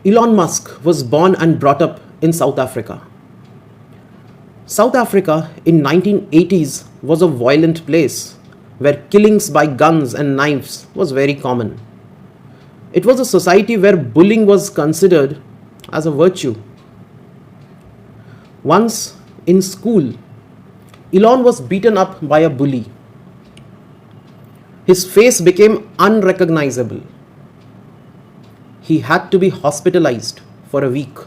Elon Musk was born and brought up in South Africa. South Africa in 1980s was a violent place where killings by guns and knives was very common. It was a society where bullying was considered as a virtue. Once in school, Elon was beaten up by a bully. His face became unrecognizable. He had to be hospitalized for a week.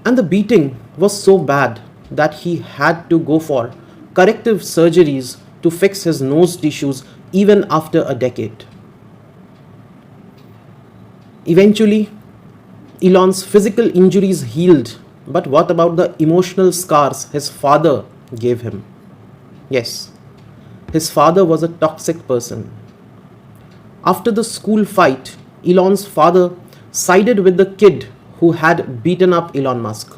And the beating was so bad that he had to go for corrective surgeries to fix his nose tissues even after a decade. Eventually, Elon's physical injuries healed, but what about the emotional scars his father gave him? Yes, his father was a toxic person. After the school fight, Elon's father sided with the kid who had beaten up Elon Musk.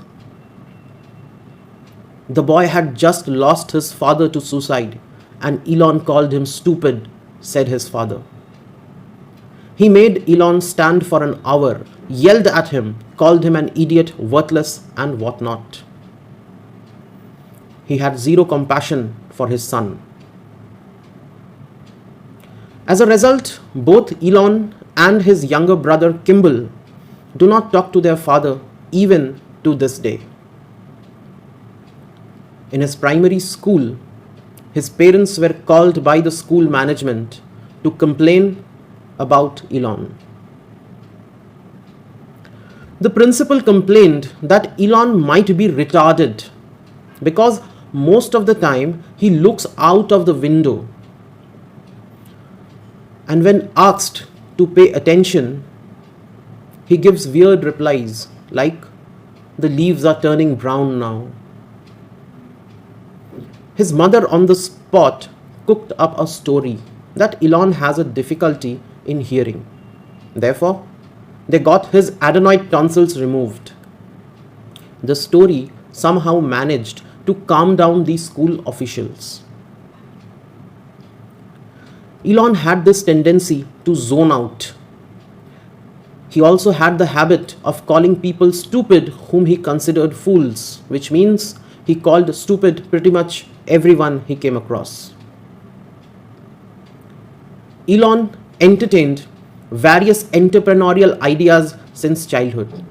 The boy had just lost his father to suicide, and Elon called him stupid, said his father. He made Elon stand for an hour, yelled at him, called him an idiot, worthless, and whatnot. He had zero compassion for his son. As a result, both Elon and his younger brother Kimball do not talk to their father even to this day. In his primary school, his parents were called by the school management to complain about Elon. The principal complained that Elon might be retarded because most of the time he looks out of the window. And when asked to pay attention, he gives weird replies like, "The leaves are turning brown now." His mother on the spot cooked up a story that Elon has a difficulty in hearing. Therefore, they got his adenoid tonsils removed. The story somehow managed to calm down the school officials. Elon had this tendency to zone out. He also had the habit of calling people stupid whom he considered fools, which means he called stupid pretty much everyone he came across. Elon entertained various entrepreneurial ideas since childhood.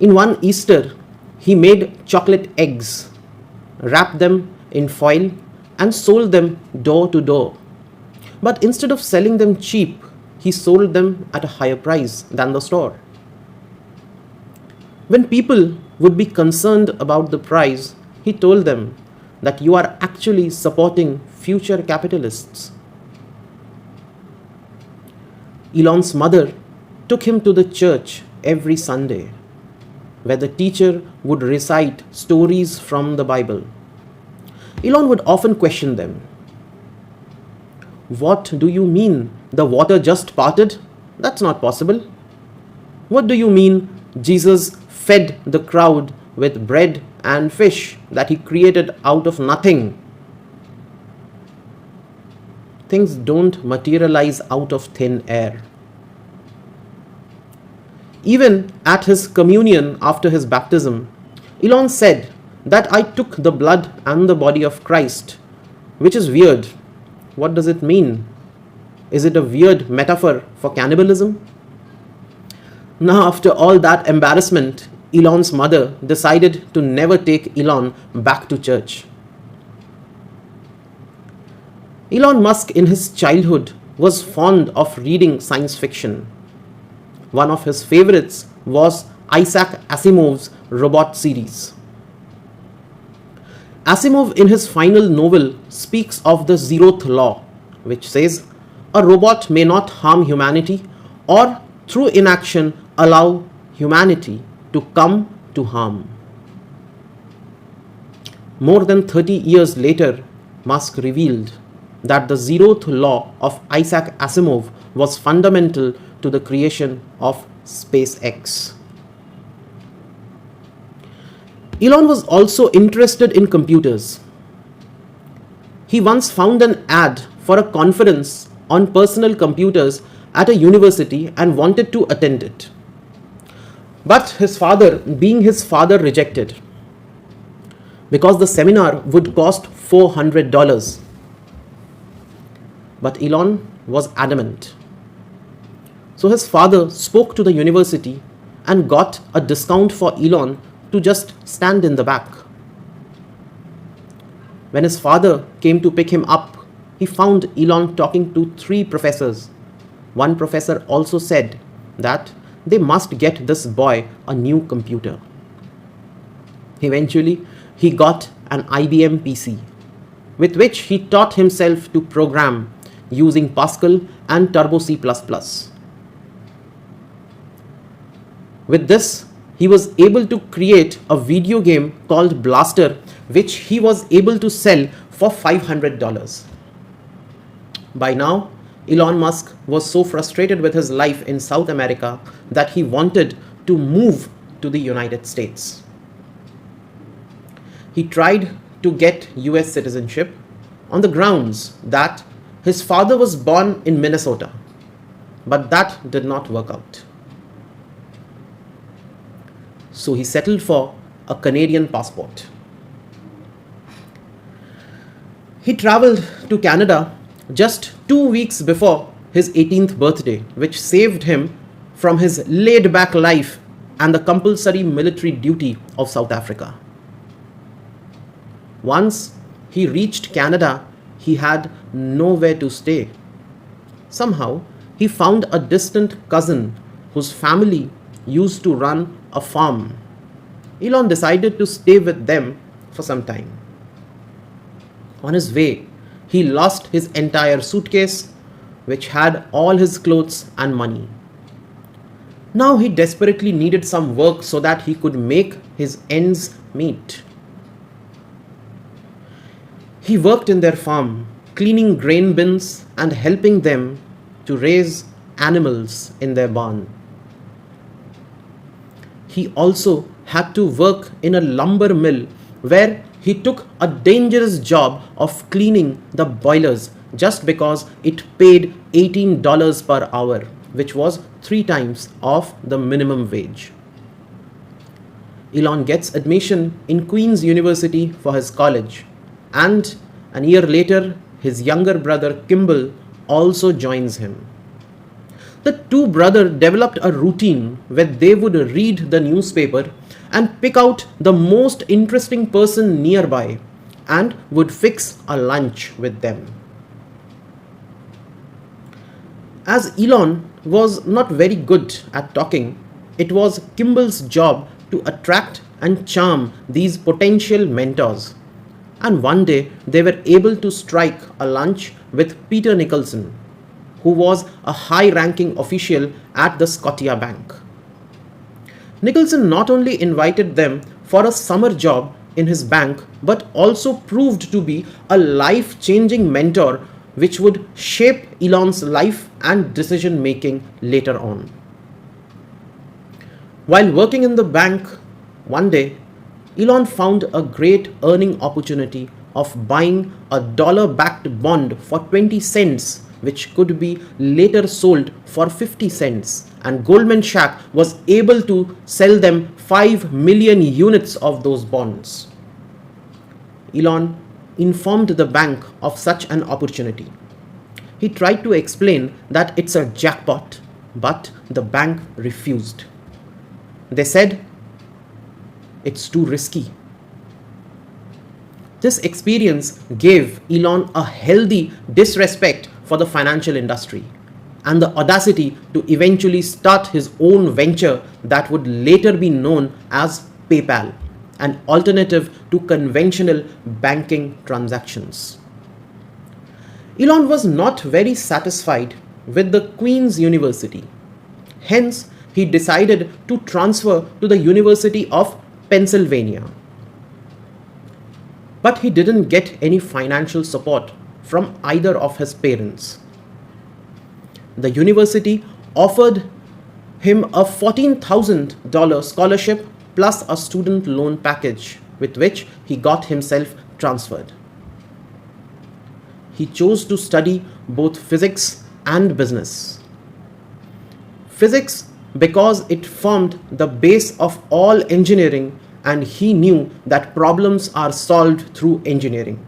In one Easter, he made chocolate eggs, wrapped them in foil, and sold them door to door. But instead of selling them cheap, he sold them at a higher price than the store. When people would be concerned about the price, he told them that you are actually supporting future capitalists. Elon's mother took him to the church every Sunday, where the teacher would recite stories from the Bible. Elon would often question them. "What do you mean the water just parted? That's not possible. What do you mean Jesus fed the crowd with bread and fish that he created out of nothing?" Things don't materialize out of thin air. Even at his communion after his baptism, Elon said that I took the blood and the body of Christ, which is weird. What does it mean? Is it a weird metaphor for cannibalism? Now, after all that embarrassment, Elon's mother decided to never take Elon back to church. Elon Musk in his childhood was fond of reading science fiction. One of his favorites was Isaac Asimov's robot series. Asimov in his final novel speaks of the zeroth law, which says a robot may not harm humanity or through inaction allow humanity to come to harm. More than 30 years later, Musk revealed that the zeroth law of Isaac Asimov was fundamental to the creation of SpaceX. Elon was also interested in computers. He once found an ad for a conference on personal computers at a university and wanted to attend it. But his father, being his father, rejected because the seminar would cost $400. But Elon was adamant. So his father spoke to the university and got a discount for Elon to just stand in the back. When his father came to pick him up, he found Elon talking to 3 professors. One professor also said that they must get this boy a new computer. Eventually, he got an IBM PC, with which he taught himself to program using Pascal and Turbo C++. With this, he was able to create a video game called Blaster, which he was able to sell for $500. By now, Elon Musk was so frustrated with his life in South America that he wanted to move to the United States. He tried to get US citizenship on the grounds that his father was born in Minnesota, but that did not work out. So he settled for a Canadian passport. He traveled to Canada just 2 weeks before his 18th birthday, which saved him from his laid-back life and the compulsory military duty of South Africa. Once he reached Canada, he had nowhere to stay. Somehow, he found a distant cousin whose family used to run a farm. Elon decided to stay with them for some time. On his way, he lost his entire suitcase, which had all his clothes and money. Now he desperately needed some work so that he could make his ends meet. He worked in their farm, cleaning grain bins and helping them to raise animals in their barn. He also had to work in a lumber mill where he took a dangerous job of cleaning the boilers just because it paid $18 per hour, which was 3 times of the minimum wage. Elon gets admission in Queen's University for his college, and a year later, his younger brother Kimball also joins him. The 2 brothers developed a routine where they would read the newspaper and pick out the most interesting person nearby and would fix a lunch with them. As Elon was not very good at talking, it was Kimball's job to attract and charm these potential mentors. And one day they were able to strike a lunch with Peter Nicholson, who was a high-ranking official at the Scotia Bank. Nicholson not only invited them for a summer job in his bank, but also proved to be a life-changing mentor which would shape Elon's life and decision-making later on. While working in the bank, one day, Elon found a great earning opportunity of buying a dollar-backed bond for 20 cents, which could be later sold for 50 cents, and Goldman Sachs was able to sell them 5 million units of those bonds. Elon informed the bank of such an opportunity. He tried to explain that it's a jackpot, but the bank refused. They said, "It's too risky." This experience gave Elon a healthy disrespect for the financial industry and the audacity to eventually start his own venture that would later be known as PayPal, an alternative to conventional banking transactions. Elon was not very satisfied with the Queen's University. Hence, he decided to transfer to the University of Pennsylvania. But he didn't get any financial support from either of his parents. The university offered him a $14,000 scholarship plus a student loan package, with which he got himself transferred. He chose to study both physics and business. Physics because it formed the base of all engineering, and he knew that problems are solved through engineering.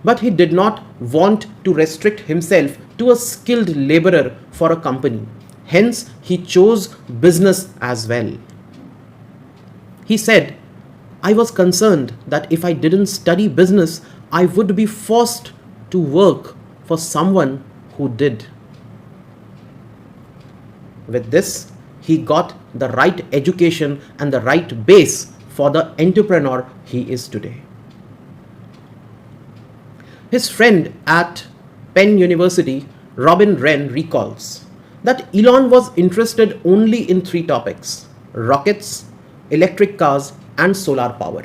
But he did not want to restrict himself to a skilled laborer for a company. Hence, he chose business as well. He said, I was concerned that if I didn't study business, I would be forced to work for someone who did. With this, he got the right education and the right base for the entrepreneur he is today. His friend at Penn University, Robin Wren, recalls that Elon was interested only in three topics: rockets, electric cars, and solar power.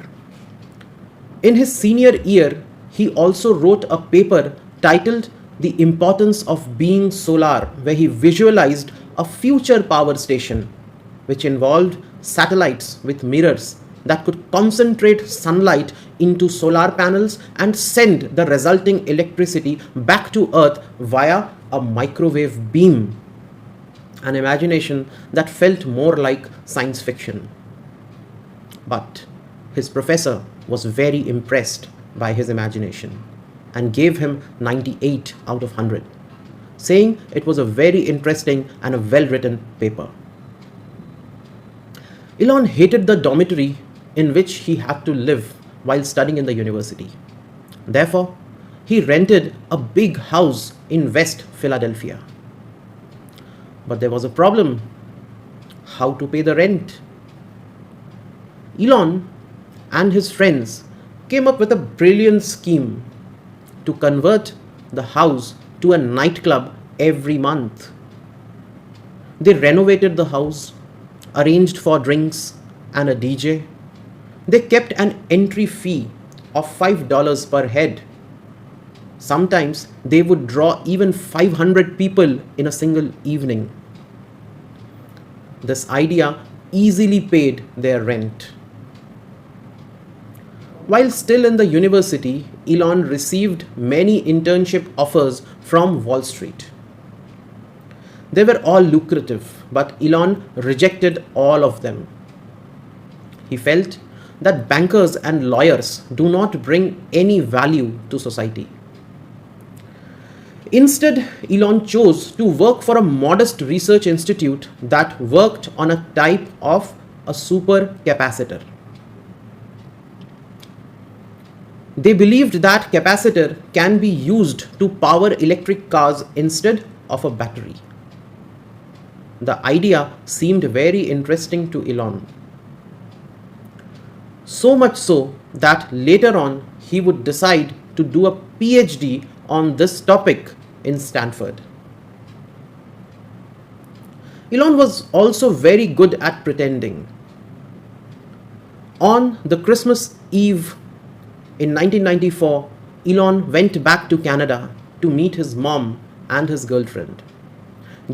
In his senior year, he also wrote a paper titled The Importance of Being Solar, where he visualized a future power station which involved satellites with mirrors that could concentrate sunlight into solar panels and send the resulting electricity back to Earth via a microwave beam. An imagination that felt more like science fiction. But his professor was very impressed by his imagination and gave him 98 out of 100, saying it was a very interesting and a well-written paper. Elon hated the dormitory in which he had to live while studying in the university. Therefore, he rented a big house in West Philadelphia. But there was a problem: how to pay the rent. Elon and his friends came up with a brilliant scheme to convert the house to a nightclub every month. They renovated the house, arranged for drinks and a DJ. They kept an entry fee of $5 per head. Sometimes they would draw even 500 people in a single evening. This idea easily paid their rent. While still in the university, Elon received many internship offers from Wall Street. They were all lucrative, but Elon rejected all of them. He felt that bankers and lawyers do not bring any value to society. Instead, Elon chose to work for a modest research institute that worked on a type of a supercapacitor. They believed that capacitor can be used to power electric cars instead of a battery. The idea seemed very interesting to Elon. So much so that later on he would decide to do a PhD on this topic in Stanford. Elon was also very good at pretending. On the Christmas Eve in 1994, Elon went back to Canada to meet his mom and his girlfriend,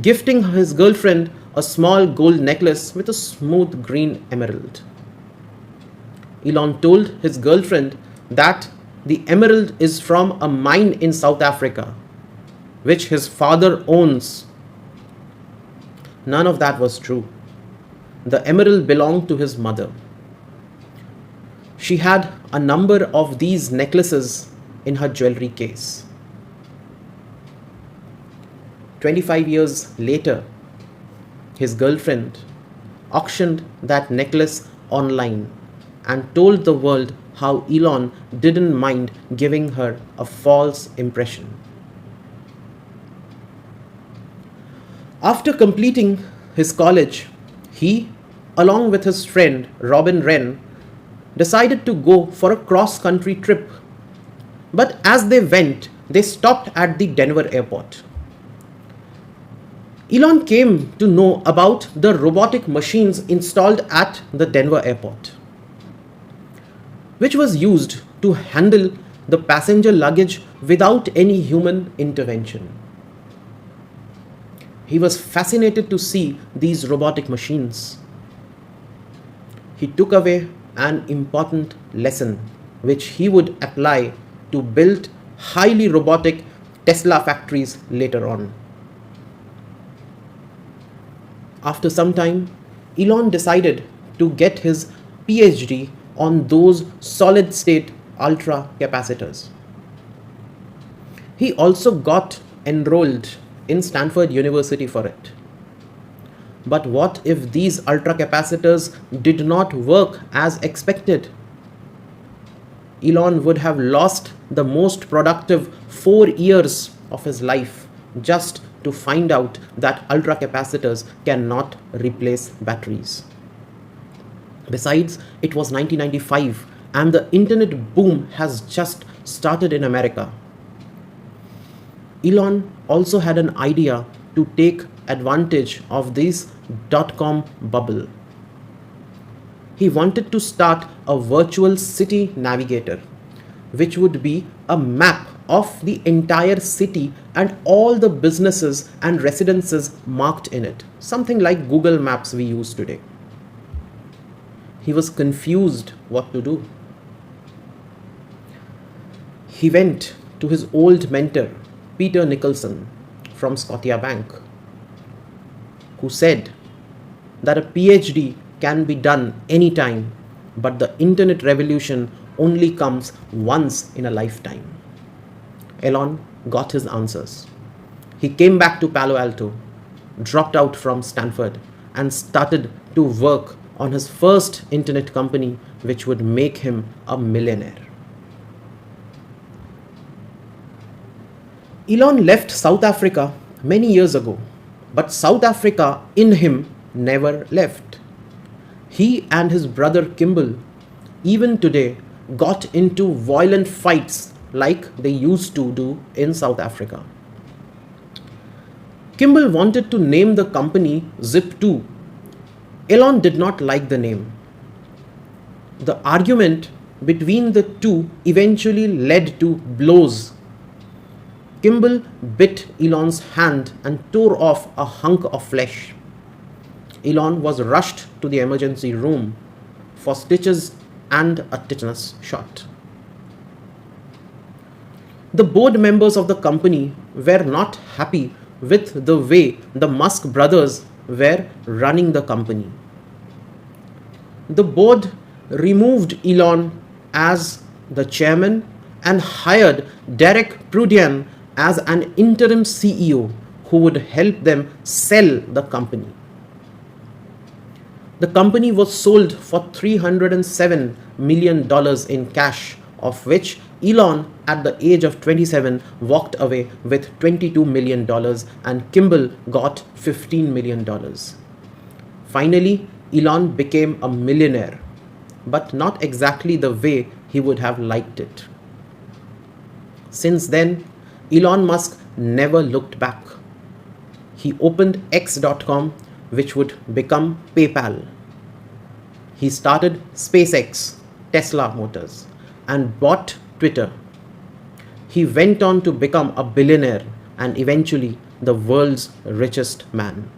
gifting his girlfriend a small gold necklace with a smooth green emerald. Elon told his girlfriend that the emerald is from a mine in South Africa, which his father owns. None of that was true. The emerald belonged to his mother. She had a number of these necklaces in her jewelry case. 25 years later, his girlfriend auctioned that necklace online and told the world how Elon didn't mind giving her a false impression. After completing his college, he, along with his friend Robin Wren, decided to go for a cross-country trip. But as they went, they stopped at the Denver airport. Elon came to know about the robotic machines installed at the Denver airport, which was used to handle the passenger luggage without any human intervention. He was fascinated to see these robotic machines. He took away an important lesson which he would apply to build highly robotic Tesla factories later on. After some time, Elon decided to get his PhD on those solid state ultra capacitors. He also got enrolled in Stanford University for it. But what if these ultra capacitors did not work as expected? Elon would have lost the most productive 4 years of his life just to find out that ultra capacitors cannot replace batteries. Besides, it was 1995 and the internet boom has just started in America. Elon also had an idea to take advantage of this dot-com bubble. He wanted to start a virtual city navigator, which would be a map of the entire city and all the businesses and residences marked in it, something like Google Maps we use today. He was confused what to do. He went to his old mentor, Peter Nicholson from Scotiabank, who said that a PhD can be done anytime, but the internet revolution only comes once in a lifetime. Elon got his answers. He came back to Palo Alto, dropped out from Stanford, and started to work on his first internet company, which would make him a millionaire. Elon left South Africa many years ago, but South Africa in him never left. He and his brother Kimball, even today, got into violent fights like they used to do in South Africa. Kimball wanted to name the company Zip2. Elon did not like the name. The argument between the two eventually led to blows. Kimball bit Elon's hand and tore off a hunk of flesh. Elon was rushed to the emergency room for stitches and a tetanus shot. The board members of the company were not happy with the way the Musk brothers were running the company. The board removed Elon as the chairman and hired Derek Prudien as an interim CEO who would help them sell the company. The company was sold for $307 million in cash, of which Elon, at the age of 27, walked away with $22 million and Kimball got $15 million. Finally, Elon became a millionaire, but not exactly the way he would have liked it. Since then, Elon Musk never looked back. He opened X.com, which would become PayPal. He started SpaceX, Tesla Motors, and bought Twitter. He went on to become a billionaire and eventually the world's richest man.